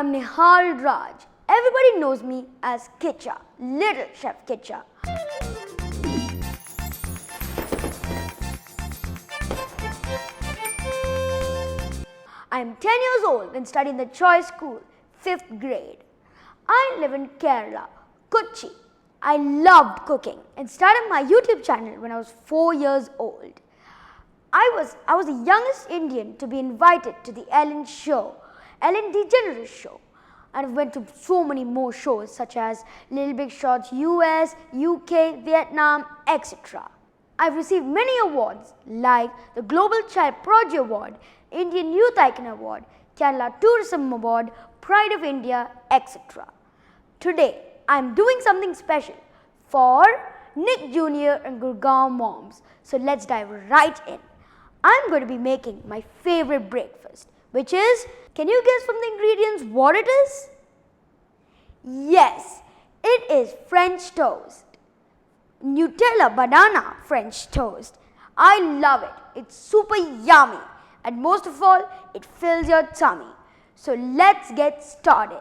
I'm Nihal Raj. Everybody knows me as Kicha, Little Chef Kicha. I'm 10 years old and study in the Choice School, 5th grade. I live in Kerala, Kochi. I loved cooking and started my YouTube channel when I was 4 years old. I was the youngest Indian to be invited to the Ellen DeGeneres show. And I went to so many more shows such as Little Big Shots US, UK, Vietnam, etc. I've received many awards like the Global Child Prodigy Award, Indian Youth Icon Award, Kerala Tourism Award, Pride of India, etc. Today, I'm doing something special for Nick Jr. and Gurgaon moms. So let's dive right in. I'm going to be making my favorite breakfast, which is, can you guess from the ingredients what it is? Yes, it is French toast. Nutella banana French toast. I love it. It's super yummy. And most of all, it fills your tummy. So let's get started.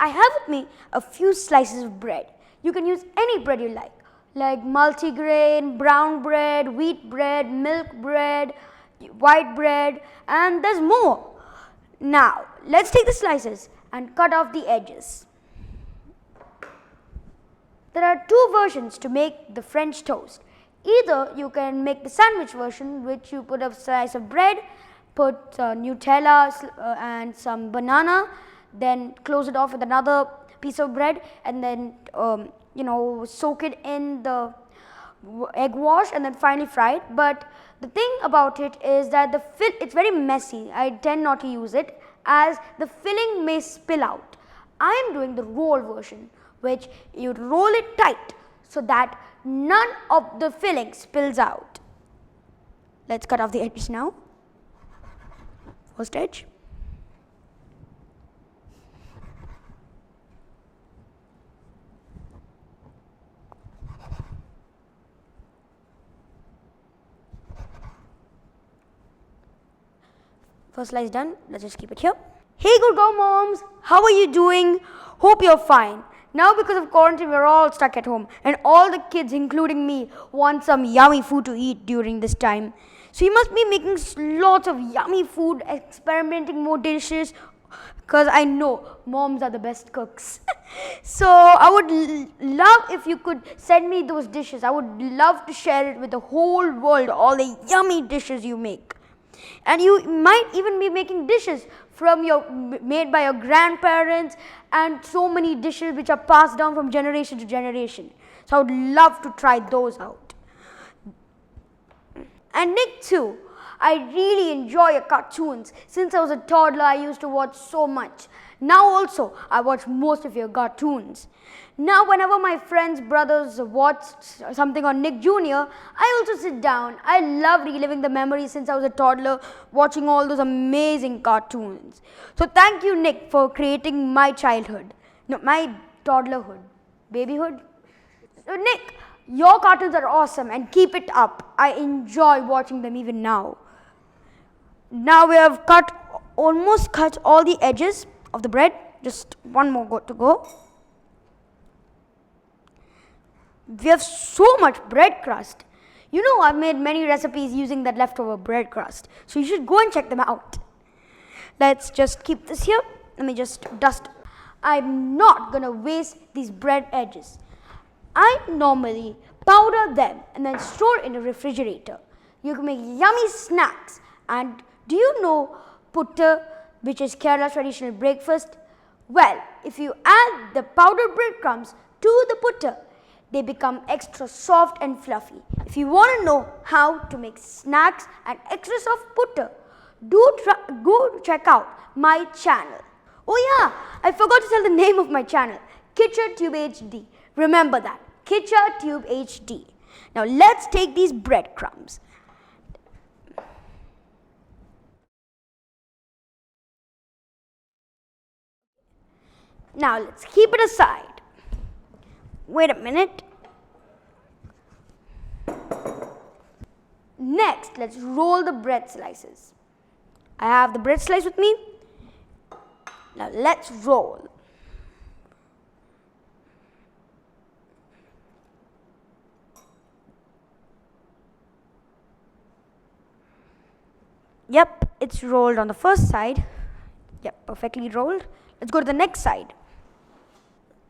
I have with me a few slices of bread. You can use any bread you like multigrain, brown bread, wheat bread, milk bread, white bread, and there's more. Now, let's take the slices and cut off the edges. There are two versions to make the French toast. Either you can make the sandwich version, which you put a slice of bread, put Nutella and some banana, then close it off with another piece of bread, and then soak it in the egg wash and then finally fry it. But the thing about it is that it's very messy. I tend not to use it as the filling may spill out. I am doing the roll version, which you roll it tight so that none of the filling spills out. Let's cut off the edges now. First edge. First slice done, let's just keep it here. Hey Gurgaon moms, how are you doing? Hope you're fine. Now because of quarantine, we're all stuck at home and all the kids, including me, want some yummy food to eat during this time. So you must be making lots of yummy food, experimenting more dishes, because I know moms are the best cooks. So I would love if you could send me those dishes. I would love to share it with the whole world, all the yummy dishes you make. And you might even be making dishes made by your grandparents, and so many dishes which are passed down from generation to generation. So I would love to try those out. And Nick too, I really enjoy your cartoons. Since I was a toddler, I used to watch so much. Now also, I watch most of your cartoons. Now whenever my friends, brothers watch something on Nick Jr., I also sit down. I love reliving the memories since I was a toddler, watching all those amazing cartoons. So thank you, Nick, for creating my childhood. No, my toddlerhood. Babyhood? So Nick, your cartoons are awesome and keep it up. I enjoy watching them even now. Now we have almost cut all the edges of the bread. Just one more to go. We have so much bread crust. You know, I've made many recipes using that leftover bread crust. So you should go and check them out. Let's just keep this here. Let me just dust. I'm not going to waste these bread edges. I normally powder them and then store in the refrigerator. You can make yummy snacks. And do you know putta, which is Kerala's traditional breakfast? Well, if you add the powdered breadcrumbs to the putta, they become extra soft and fluffy. If you want to know how to make snacks and extra soft putta, go check out my channel. Oh yeah, I forgot to tell the name of my channel, KichaTube HD. Remember that, KichaTube HD. Now let's take these breadcrumbs. Now let's keep it aside. Wait a minute. Next, let's roll the bread slices. I have the bread slice with me. Now let's roll. Yep, it's rolled on the first side. Yep, perfectly rolled. Let's go to the next side.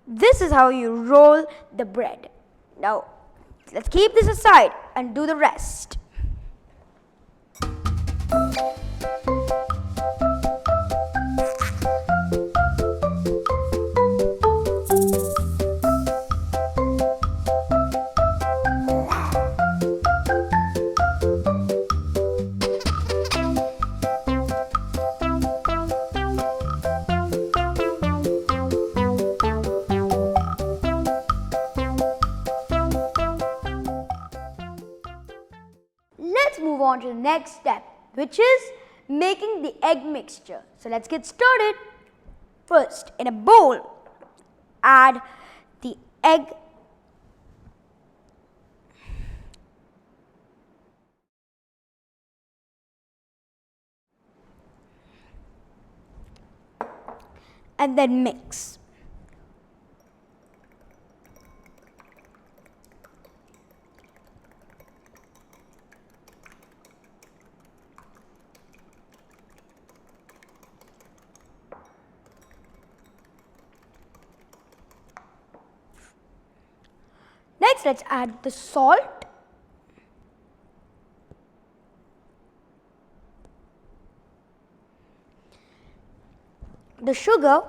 This is how you roll the bread. Now, let's keep this aside and do the rest. Let's move on to the next step, which is making the egg mixture. So let's get started. First, in a bowl, add the egg. And then mix. Next, let's add the salt, the sugar,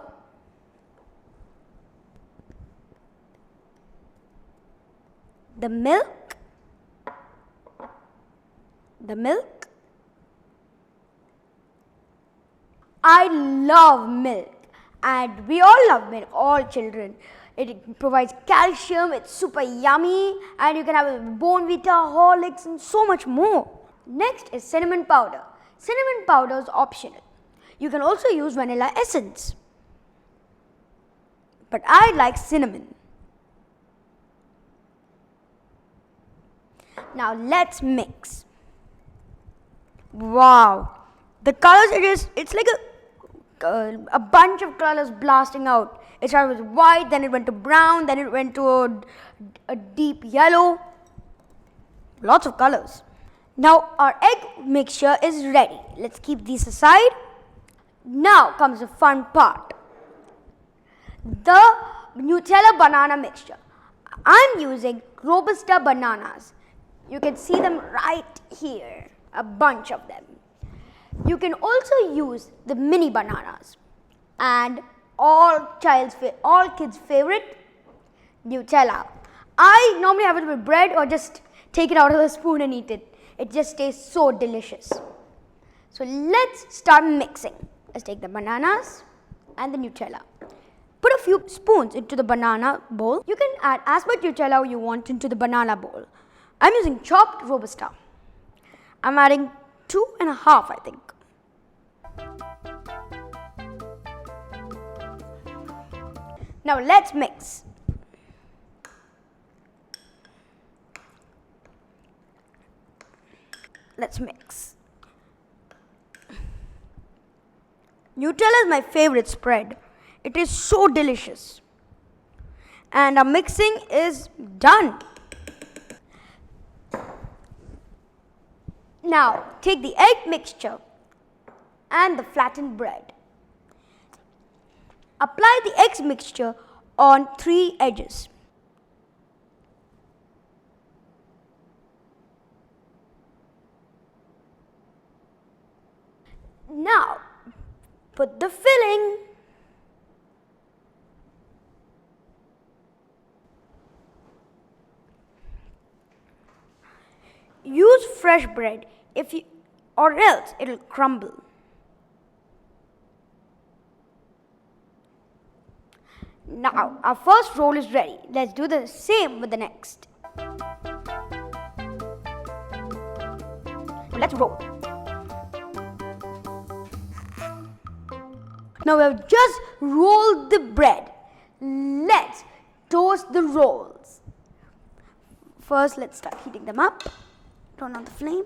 the milk, I love milk, and we all love milk, all children. It provides calcium, it's super yummy, and you can have Bonvita, Horlicks, and so much more. Next is cinnamon powder. Cinnamon powder is optional. You can also use vanilla essence, but I like cinnamon. Now let's mix. Wow, the colors, it's like a bunch of colors blasting out. It started with white, then it went to brown, then it went to a deep yellow. Lots of colors. Now our egg mixture is ready. Let's keep these aside. Now comes the fun part. The Nutella banana mixture. I'm using Robusta bananas. You can see them right here, a bunch of them. You can also use the mini bananas and all kids' favorite, Nutella. I normally have it with bread or just take it out of the spoon and eat it. It just tastes so delicious. So let's start mixing. Let's take the bananas and the Nutella. Put a few spoons into the banana bowl. You can add as much Nutella you want into the banana bowl. I'm using chopped Robusta. I'm adding 2.5, I think. Now let's mix. Let's mix. Nutella is my favorite spread. It is so delicious. And our mixing is done. Now take the egg mixture and the flattened bread. Apply the egg mixture on 3 edges. Now put the filling. Use fresh bread or else it will crumble. Now, our first roll is ready. Let's do the same with the next. Let's roll. Now we have just rolled the bread. Let's toast the rolls. First, let's start heating them up. Turn on the flame.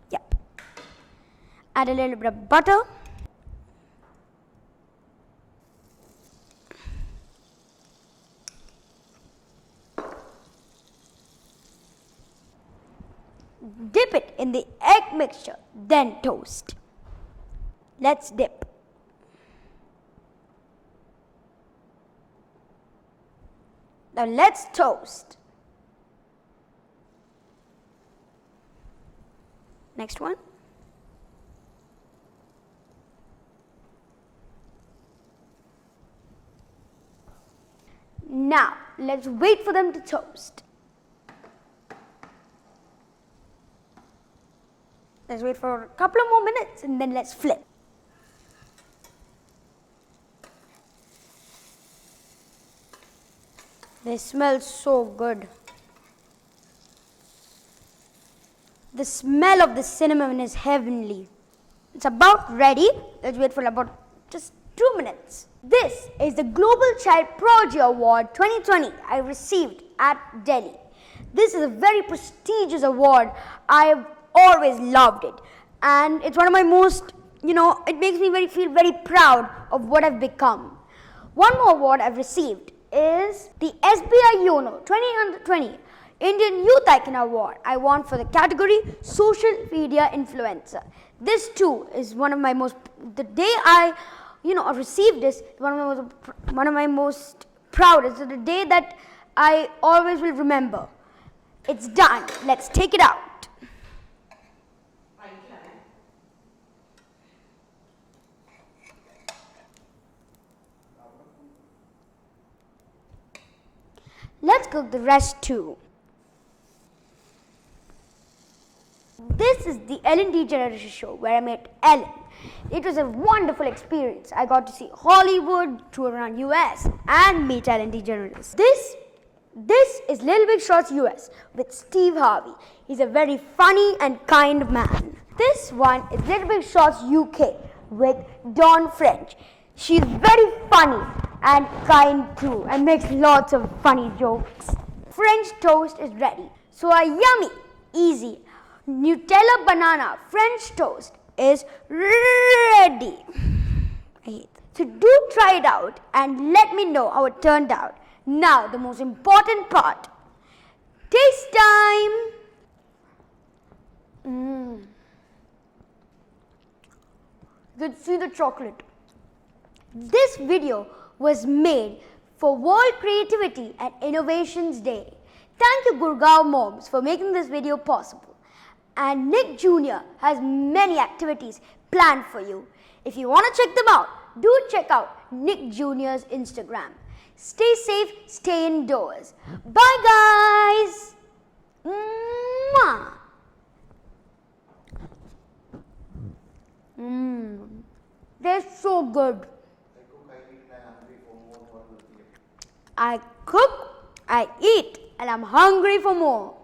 Yep. Add a little bit of butter. Dip it in the egg mixture, then toast. Let's dip. Now let's toast. Next one. Now let's wait for them to toast. Let's wait for a couple of more minutes and then let's flip. They smell so good. The smell of the cinnamon is heavenly. It's about ready. Let's wait for about just 2 minutes. This is the Global Child Prodigy Award 2020 I received at Delhi. This is a very prestigious award. I've always loved it. And it's one of my most, it makes me feel very proud of what I've become. One more award I've received is the SBI YONO 2020 Indian Youth Icon Award. I won for the category Social Media Influencer. This too is one of my the day I received this, one of my most proudest, the day that I always will remember. It's done. Let's take it out. Let's cook the rest too. This is the Ellen DeGeneres show where I met Ellen. It was a wonderful experience. I got to see Hollywood, tour around US and meet Ellen DeGeneres. This is Little Big Shots US with Steve Harvey. He's a very funny and kind man. This one is Little Big Shots UK with Dawn French. She's very funny and kind too and makes lots of funny jokes. French toast is ready. So a yummy, easy Nutella banana French toast is ready. So do try it out and let me know how it turned out. Now the most important part. Taste time. You can see the chocolate. This video was made for World Creativity and Innovations Day. Thank you Gurgaon Moms for making this video possible. And Nick Jr. has many activities planned for you. If you want to check them out, do check out Nick Jr.'s Instagram. Stay safe, stay indoors. Bye guys! Mwah. They're so good. I cook, I eat, and I'm hungry for more.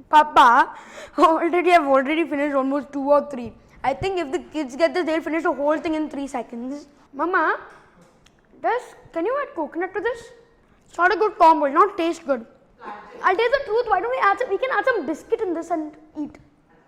Papa, I've already finished almost 2 or 3. I think if the kids get this, they'll finish the whole thing in 3 seconds. Mama, can you add coconut to this? It's not a good combo, it'll not taste good. I'll taste the truth. Why don't we can add some biscuit in this and eat.